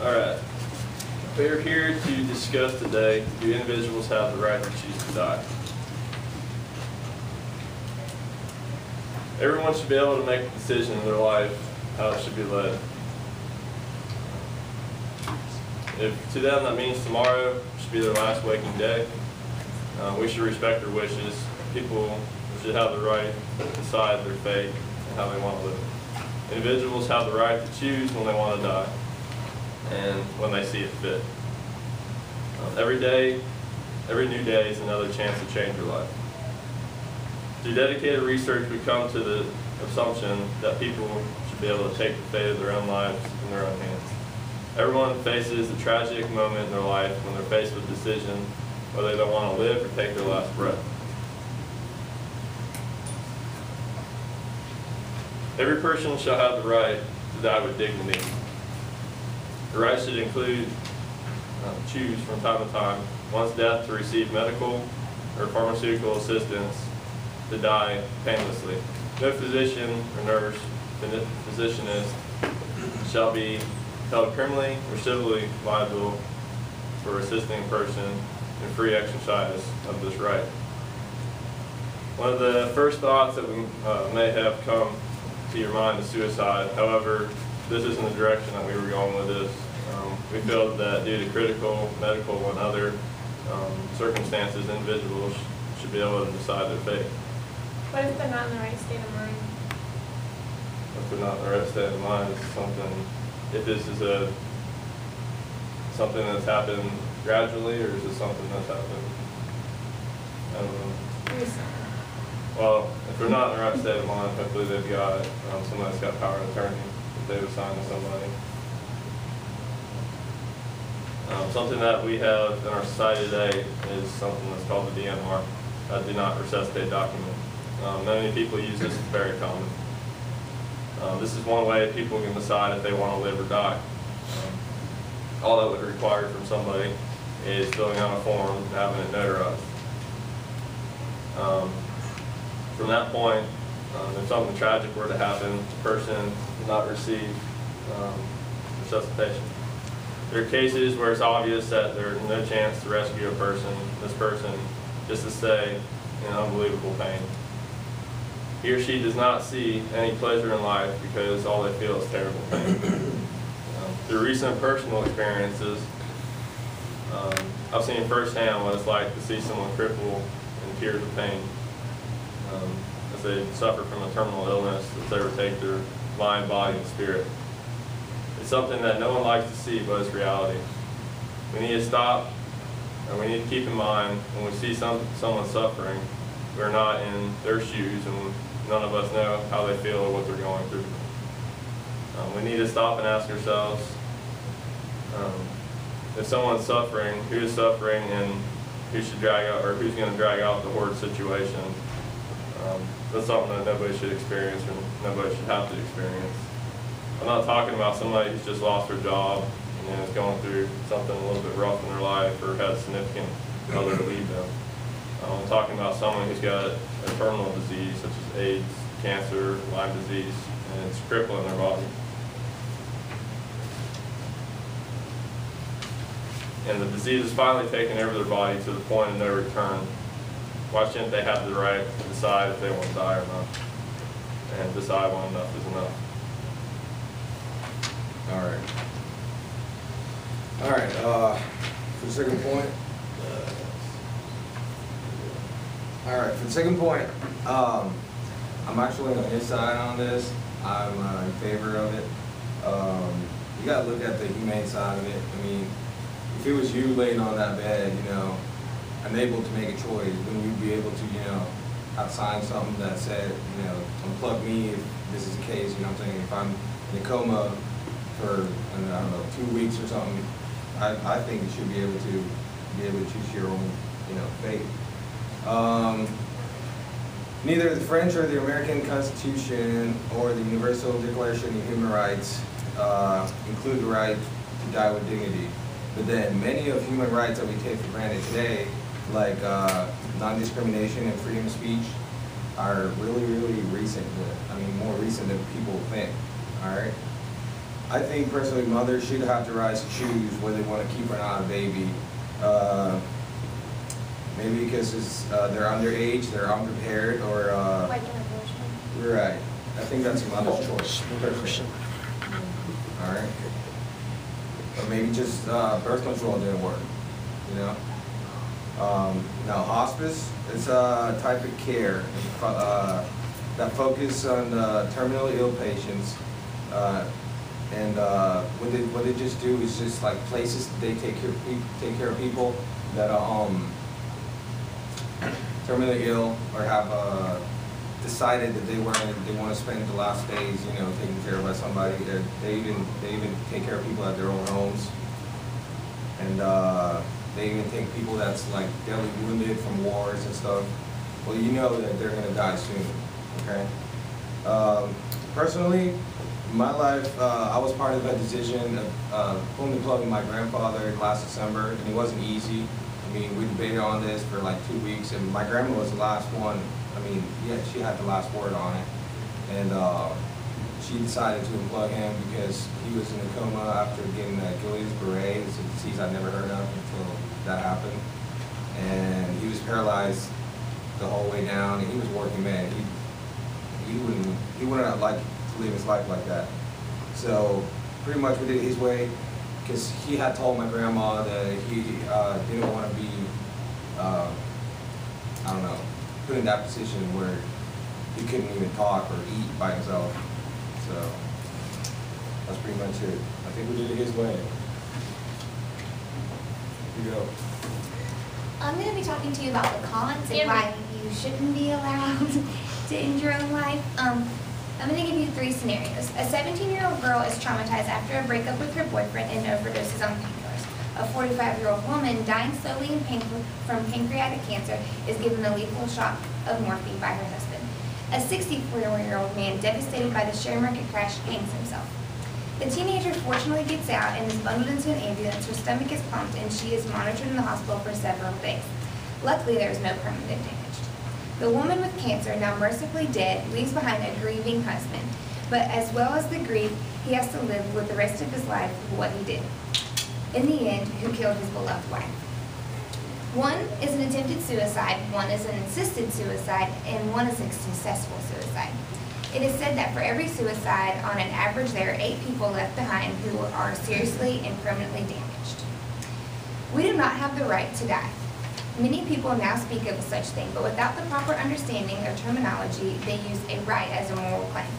Alright, we are here to discuss today, do individuals have the right to choose to die? Everyone should be able to make a decision in their life how it should be led. If to them that means tomorrow should be their last waking day, we should respect their wishes. People should have the right to decide their fate and how they want to live. Individuals have the right to choose when they want to die and when they see it fit. Every new day is another chance to change your life. Through dedicated research, we come to the assumption that people should be able to take the fate of their own lives in their own hands. Everyone faces a tragic moment in their life when they're faced with a decision whether they want to live or take their last breath. Every person shall have the right to die with dignity. The right should include choose from time to time one's death to receive medical or pharmaceutical assistance to die painlessly. No physician or nurse, physicianist shall be held criminally or civilly liable for assisting a person in free exercise of this right. One of the first thoughts that we may have come to your mind is suicide. However, this isn't the direction that we were going with this. We feel that due to critical, medical, and other circumstances, individuals should be able to decide their fate. What if they're not in the right state of mind? If they're not in the right state of mind, it's something. If this is something that's happened gradually, or is it something that's happened? I don't know. Recently. Well, if they're not in the right state of mind, hopefully they've got somebody that's got power of attorney that they've assigned to somebody. Something that we have in our society today is something that's called the DNR, do not resuscitate document. Many people use this, it's very common. This is one way people can decide if they want to live or die. All that would require from somebody is filling out a form and having it notarized. From that point, if something tragic were to happen, the person would not receive resuscitation. There are cases where it's obvious that there's no chance to rescue this person just to stay in unbelievable pain. He or she does not see any pleasure in life because all they feel is terrible pain. Through recent personal experiences, I've seen firsthand what it's like to see someone crippled in tears of pain as they suffer from a terminal illness that's overtake their mind, body, and spirit. It's something that no one likes to see, but it's reality. We need to stop, and we need to keep in mind when we see someone suffering, we're not in their shoes, and none of us know how they feel or what they're going through. We need to stop and ask ourselves, if someone's suffering, who is suffering, and who should drag out, or who's going to drag out the horrid situation. That's something that nobody should experience, or nobody should have to experience. I'm not talking about somebody who's just lost their job and is going through something a little bit rough in their life or has significant other to leave them. I'm talking about someone who's got a terminal disease such as AIDS, cancer, Lyme disease, and it's crippling their body. And the disease is finally taking over their body to the point of no return. Why shouldn't they have the right to decide if they want to die or not? And decide when enough is enough. All right, for the second point. All right, for the second point, I'm actually on his side on this. I'm in favor of it. You gotta look at the humane side of it. I mean, if it was you laying on that bed, unable to make a choice, wouldn't you be able to, have signed something that said, unplug me if this is the case, you know what I'm saying? If I'm in a coma for, I don't know, 2 weeks or something, I think you should be able to choose your own, fate. Neither the French or the American Constitution or the Universal Declaration of Human Rights include the right to die with dignity. But then many of human rights that we take for granted today, like non-discrimination and freedom of speech, are really, really recent. I mean, more recent than people think. All right. I think personally mothers should have the right to choose whether they want to keep or not a baby. Maybe because they're underage, they're unprepared, or Like an abortion. right. I think that's a mother's choice. Personally. All right. Or maybe just birth control didn't work. You know. Now hospice is a type of care that focus on terminally ill patients, and what they just do is just like places they take care of people that are terminally ill or have decided that they want to spend the last days, you know, taken care of by somebody. They even take care of people at their own homes, and they even take people that's like deadly wounded from wars and stuff. Well, you know that they're gonna die soon. Okay. Personally, in my life, I was part of a decision of pulling the plug on my grandfather last December, and it wasn't easy. I mean, we debated on this for like 2 weeks, and my grandma was the last one. I mean, yeah, she had the last word on it, and she decided to unplug him because he was in a coma after getting Burry. It's a disease I'd never heard of until that happened, and he was paralyzed the whole way down, and he was a working man. He wouldn't like to live his life like that. So pretty much we did it his way, because he had told my grandma that he didn't want to be, I don't know, put in that position where he couldn't even talk or eat by himself. So that's pretty much it. I think we did it his way. Here you go. I'm going to be talking to you about the cons and why you shouldn't be allowed to end your own life. I'm going to give you 3 scenarios. A 17-year-old girl is traumatized after a breakup with her boyfriend and overdoses on painkillers. A 45-year-old woman dying slowly from pancreatic cancer is given a lethal shot of morphine by her husband. A 64-year-old man devastated by the share market crash hangs himself. The teenager fortunately gets out and is bundled into an ambulance. Her stomach is pumped and she is monitored in the hospital for several days. Luckily, there is no permanent damage. The woman with cancer, now mercifully dead, leaves behind a grieving husband. But as well as the grief, he has to live with the rest of his life for what he did. In the end, who killed his beloved wife? One is an attempted suicide, one is an assisted suicide, and one is a successful suicide. It is said that for every suicide, on an average, there are 8 people left behind who are seriously and permanently damaged. We do not have the right to die. Many people now speak of such thing, but without the proper understanding of terminology, they use a right as a moral claim.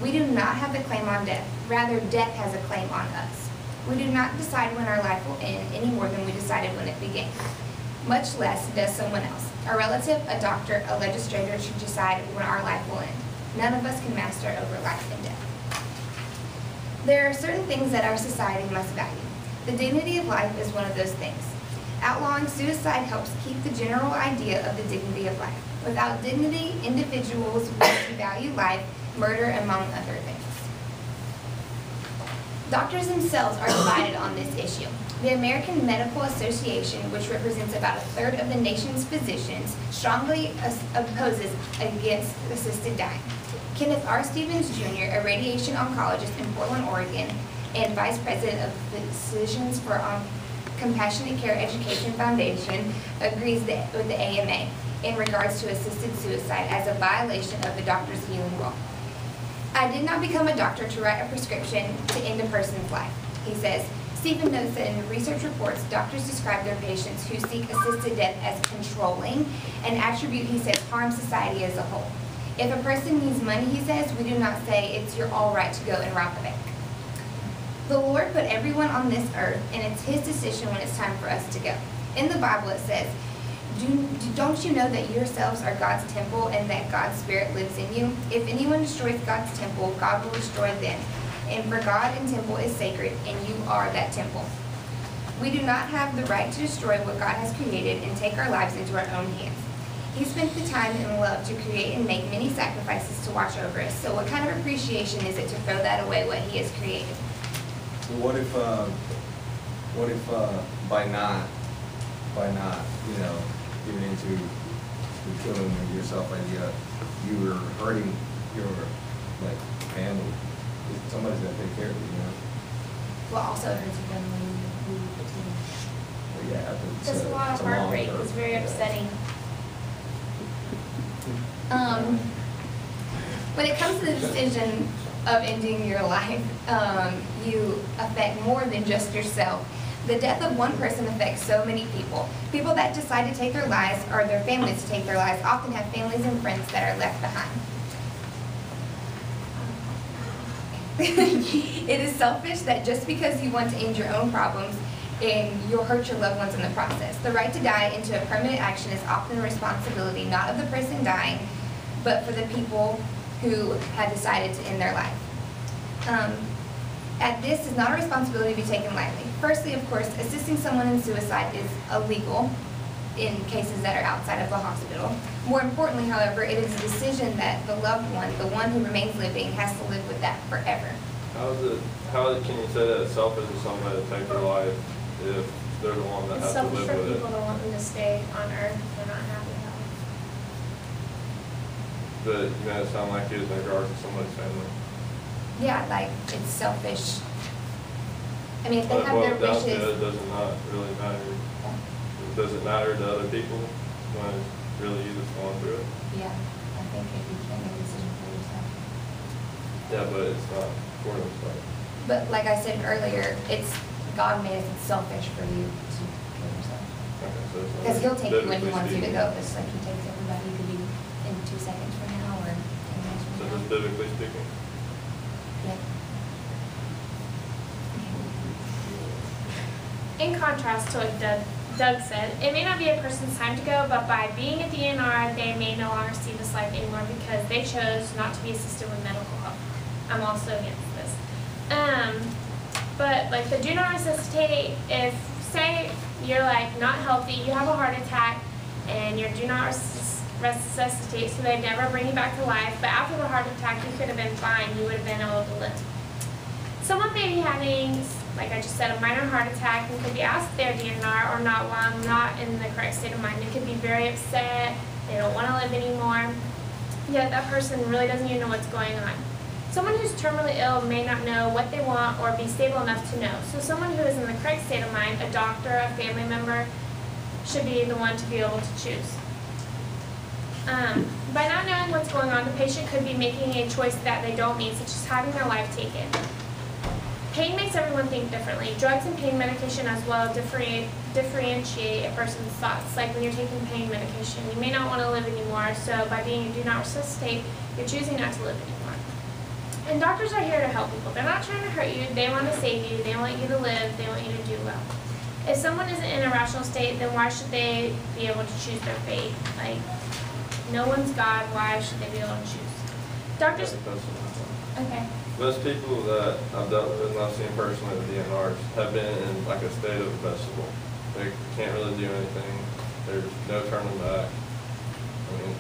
We do not have the claim on death. Rather, death has a claim on us. We do not decide when our life will end any more than we decided when it began. Much less does someone else. A relative, a doctor, a legislator should decide when our life will end. None of us can master over life and death. There are certain things that our society must value. The dignity of life is one of those things. Outlawing suicide helps keep the general idea of the dignity of life. Without dignity, individuals will devalue life, murder, among other things. Doctors themselves are divided on this issue. The American Medical Association, which represents about 1/3 of the nation's physicians, strongly opposes against assisted dying. Kenneth R. Stevens, Jr., a radiation oncologist in Portland, Oregon, and Vice President of Physicians for Compassionate Care Education Foundation, agrees with the AMA in regards to assisted suicide as a violation of the doctor's healing law. I did not become a doctor to write a prescription to end a person's life, he says. Stephen notes that in research reports, doctors describe their patients who seek assisted death as controlling, an attribute he says harms society as a whole. If a person needs money, he says, we do not say it's your all right to go and rob a bank. The Lord put everyone on this earth, and it's his decision when it's time for us to go. In the Bible it says, don't you know that yourselves are God's temple and that God's Spirit lives in you? If anyone destroys God's temple, God will destroy them. And for God and temple is sacred, and you are that temple. We do not have the right to destroy what God has created and take our lives into our own hands. He spent the time and love to create and make many sacrifices to watch over us. So what kind of appreciation is it to throw that away, what he has created? So what if by not, you know, giving into the killing of yourself idea, you were hurting your like family, Somebody's gonna take care of it, you know? Well, also it hurts your family when you leave the team. But yeah, but it's Just a lot it's of long heartbreak. term. It's very Yeah. upsetting. When it comes to the decision of ending your life, you affect more than just yourself. The death of one person affects so many people. People that decide to take their lives or their families to take their lives often have families and friends that are left behind. It is selfish that just because you want to end your own problems and you'll hurt your loved ones in the process. The right to die into a permanent action is often a responsibility not of the person dying, but for the people who have decided to end their life. This is not a responsibility to be taken lightly. Firstly, of course, assisting someone in suicide is illegal in cases that are outside of the hospital. More importantly, however, it is a decision that the loved one, the one who remains living, has to live with that forever. Can you say that it's selfish of somebody to take their life if they're the one that It's has to selfish live for with people it? to want them to stay on Earth if they're not happy about it. But you made it sound like it was in regards to somebody's family. Yeah, like, it's selfish. I mean, if they But have their down to wishes. it, does it not really matter? Does it matter to other people when it's really you that's going through it? Yeah, I think if you can't make a decision for yourself. Yeah, but it's not for themselves. But like I said earlier, God made it selfish for you to kill yourself. Okay, so it's Because He'll take you when He biblically wants you to speaking. go, just like He takes everybody. He could be in 2 seconds from now or 10 minutes So from just now. biblically speaking. Yeah. In contrast to what Doug said, it may not be a person's time to go, but by being at the DNR, they may no longer see this life anymore because they chose not to be assisted with medical help. I'm also against this. But like the do not resuscitate, if say you're like not healthy, you have a heart attack, and you're do not resuscitate, so they never bring you back to life, but after the heart attack you could have been fine, you would have been able to live. Someone may be having, like I just said, a minor heart attack and could be asked their DNR or not while I'm not in the correct state of mind. They could be very upset, they don't want to live anymore, yet that person really doesn't even know what's going on. Someone who's terminally ill may not know what they want or be stable enough to know. So someone who is in the correct state of mind, a doctor, a family member, should be the one to be able to choose. By not knowing what's going on, the patient could be making a choice that they don't need, such as having their life taken. Pain makes everyone think differently. Drugs and pain medication as well differentiate a person's thoughts. Like when you're taking pain medication, you may not want to live anymore, so by being a do not resuscitate, you're choosing not to live anymore. And doctors are here to help people. They're not trying to hurt you. They want to save you. They want you to live. They want you to do well. If someone isn't in a rational state, then why should they be able to choose their fate? Like, no one's God. Why should they be able to choose? Doctors. Okay. Most people that I've dealt with and I've seen personally with DNRs have been in like a state of vegetable. They can't really do anything. There's no turning back. I mean,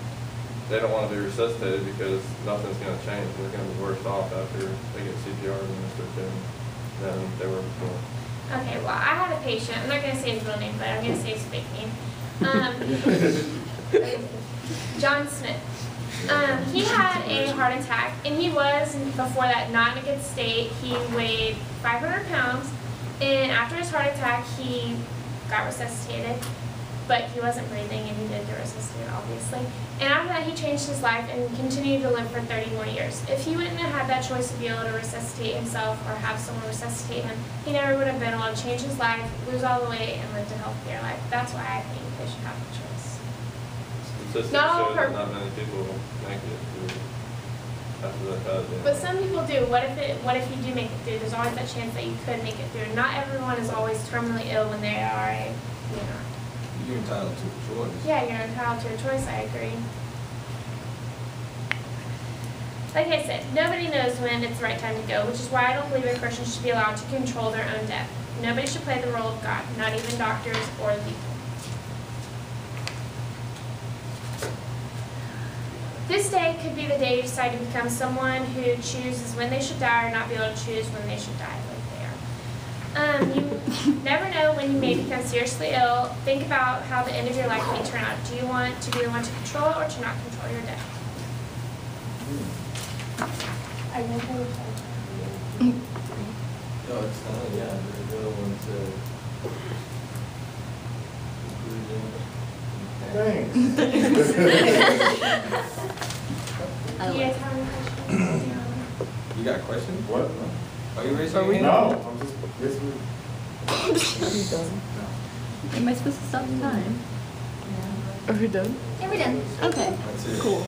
they don't want to be resuscitated because nothing's going to change. They're going to be worse off after they get CPR administered to them than they were before. Okay, well, I had a patient. I'm not going to say his real name, but I'm going to say his fake name. John Smith. He had a heart attack, and he was, before that, not in a good state. He weighed 500 pounds, and after his heart attack, he got resuscitated, but he wasn't breathing, and he did get resuscitated, obviously. And after that, he changed his life and continued to live for 30 more years. If he wouldn't have had that choice to be able to resuscitate himself or have someone resuscitate him, he never would have been able to change his life, lose all the weight, and live a healthier life. That's why I think they should have the choice. Statistics Not all show that per- not many people make it through after that bad day. But some people do. What if you do make it through? There's always that chance that you could make it through. Not everyone is always terminally ill when they are a, You're entitled to a choice. Yeah, you're entitled to a choice, I agree. Like I said, nobody knows when it's the right time to go, which is why I don't believe a Christian should be allowed to control their own death. Nobody should play the role of God, not even doctors or the people. This day could be the day you decide to become someone who chooses when they should die or not be able to choose when they should die like they are. You never know when you may become seriously ill. Think about how the end of your life may turn out. Do you want to be the one to control it or to not control your death? Are you okay with that? No, it's not, yeah, the other one said. Do you guys have any questions? You got a question? What? Are you raising your hand? No, I'm just, this was. Am I supposed to stop the time? Are we done? Yeah, we're done. Okay, That's it. cool.